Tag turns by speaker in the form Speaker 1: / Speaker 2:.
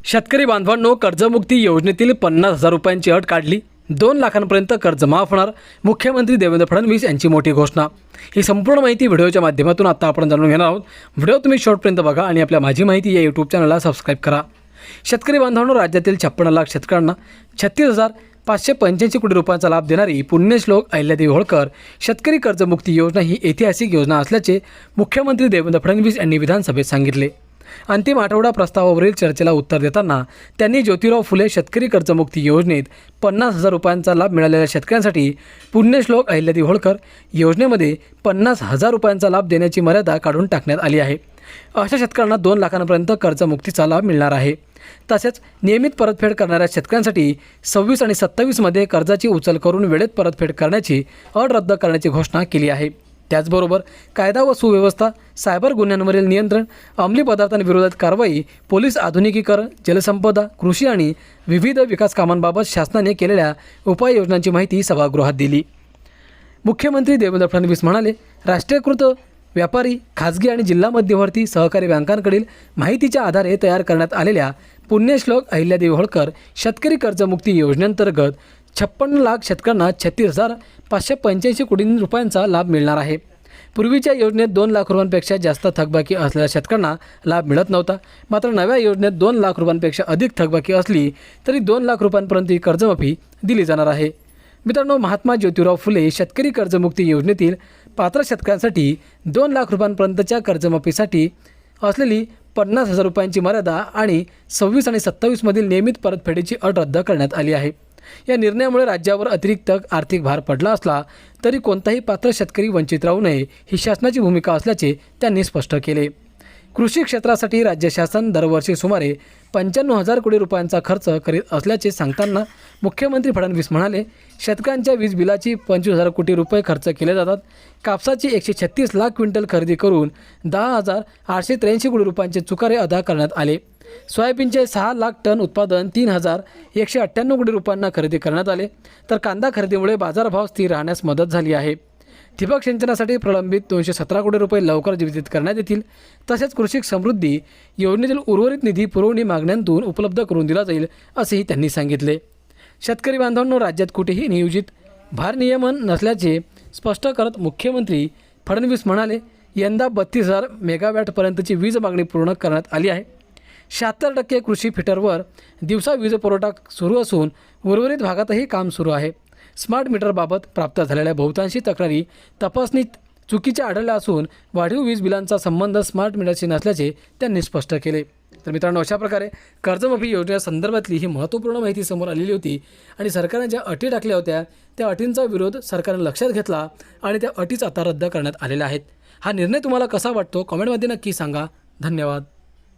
Speaker 1: शेतकरी बांधवांनो, कर्जमुक्ती योजनेतील 50,000 रुपयांची अट काढली। 2 लाखांपर्यंत कर्ज माफ होणार। मुख्यमंत्री देवेंद्र फडणवीस यांची मोठी घोषणा। ही संपूर्ण माहिती व्हिडिओच्या माध्यमातून आता आपण जाणून घेणार आहोत। व्हिडिओ तुम्ही शेवटपर्यंत बघा आणि आपल्या माझी माहिती या यूट्यूब चॅनलला सबस्क्राईब करा। शेतकरी बांधवांनो, राज्यातील 56 लाख शेतकऱ्यांना 36,585 कोटी रुपयांचा लाभ देणारी पुण्यश्लोक अहिल्यादेवी होळकर शेतकरी कर्जमुक्ती योजना ही ऐतिहासिक योजना असल्याचे मुख्यमंत्री देवेंद्र फडणवीस यांनी विधानसभेत सांगितले। अंतिम आठवडा प्रस्तावावरील चर्चेला उत्तर देताना त्यांनी ज्योतिराव फुले शेतकरी कर्जमुक्ती योजनेत 50,000 रुपयांचा लाभ मिळालेल्या शेतकऱ्यांसाठी पुण्यश्लोक अहिल्यादेवी होळकर योजनेमध्ये 50,000 रुपयांचा लाभ देण्याची मर्यादा काढून टाकण्यात आली आहे। अशा शेतकऱ्यांना 2 लाखांपर्यंत कर्जमुक्तीचा लाभ मिळणार आहे। तसेच नियमित परतफेड करणाऱ्या शेतकऱ्यांसाठी 26 आणि 27 मध्ये कर्जाची उचल करून वेळेत परतफेड करण्याची अट रद्द करण्याची घोषणा केली आहे। त्याचबरोबर कायदा व सुव्यवस्था, सायबर गुन्ह्यांवरील नियंत्रण, अंमली पदार्थांविरोधात कारवाई, पोलीस आधुनिकीकरण, जलसंपदा, कृषी आणि विविध विकास कामांबाबत शासनाने केलेल्या उपाययोजनांची माहिती सभागृहात दिली। मुख्यमंत्री देवेंद्र फडणवीस म्हणाले, राष्ट्रीयकृत व्यापारी, खाजगी आणि जिल्हा मध्यवर्ती सहकारी बँकांकडील माहितीच्या आधारे तयार करण्यात आलेल्या पुण्यश्लोक अहिल्यादेवी होळकर शेतकरी कर्जमुक्ती योजनेअंतर्गत 56 लाख शेतकऱ्यांना 36,585 कोटी रुपयांचा लाभ मिळणार आहे। पूर्वीच्या योजनेत 2 लाख रुपयांपेक्षा जास्त थकबाकी असलेल्या शेतकऱ्यांना लाभ मिळत नव्हता। मात्र नव्या योजनेत 2 लाख रुपयांपेक्षा अधिक थकबाकी असली तरी 2 लाख रुपयांपर्यंत कर्जमाफी दिली जाणार आहे। मित्रांनो, महात्मा ज्योतिराव फुले शेतकरी कर्जमुक्ती योजनेतील पात्र शेतकऱ्यांसाठी 2 लाख रुपयांपर्यंतच्या कर्जमाफीसाठी असलेली 50,000 रुपयांची मर्यादा आणि 26 आणि 27 मधील नियमित परतफेडीची अट रद्द करण्यात आली आहे। या निर्णयामुळे राज्यावर अतिरिक्त आर्थिक भार पडला असला तरी कोणताही पात्र शेतकरी वंचित राहू नये ही शासनाची भूमिका असल्याचे त्यांनी स्पष्ट केले। कृषी क्षेत्रासाठी राज्य शासन दरवर्षी सुमारे 95,000 कोटी रुपयांचा खर्च करीत असल्याचे सांगताना मुख्यमंत्री फडणवीस म्हणाले, शेतकऱ्यांच्या वीज बिलाची 25,000 कोटी रुपये खर्च केले जातात। कापसाची 136 लाख क्विंटल खरेदी करून 10,883 कोटी रुपयांचे चुकारे अदा करण्यात आले। सोयाबीनचे 6 लाख टन उत्पादन 3,198 कोटी रुपयांना खरेदी करण्यात आले। तर कांदा खरेदीमुळे बाजारभाव स्थिर राहण्यास मदत झाली आहे। ठिबक सिंचनासाठी प्रलंबित 217 कोटी रुपये लवकर वितरित करण्यात येतील। तसेच कृषी समृद्धी योजनेतील उर्वरित निधी पुरवणी मागण्यांतून उपलब्ध करून दिला जाईल असेही त्यांनी सांगितले। शेतकरी बांधवांनो, राज्यात कुठेही नियोजित भारनियमन नसल्याचे स्पष्ट करत मुख्यमंत्री फडणवीस म्हणाले, यंदा 32,000 मेगावॅटपर्यंतची वीज मागणी पूर्ण करण्यात आली आहे। 76% कृषी फिटरवर दिवसा वीज पुरवठा सुरू असून उर्वरित भागातही काम सुरू आहे। स्मार्ट मीटरबाबत प्राप्त झालेल्या बहुतांशी तक्रारी तपासणीत चुकीच्या आढळल्या असून वाढीव वीज बिलांचा संबंध स्मार्ट मीटरशी नसल्याचे त्यांनी स्पष्ट केले। तर मित्रांनो, अशा प्रकारे कर्जमाफी योजनेसंदर्भातली ही महत्त्वपूर्ण माहिती समोर आलेली होती आणि सरकारने ज्या अटी टाकल्या होत्या त्या अटींचा विरोध सरकारने लक्षात घेतला आणि त्या अटीच आता रद्द करण्यात आलेल्या आहेत। हा निर्णय तुम्हाला कसा वाटतो कमेंटमध्ये नक्की सांगा। धन्यवाद।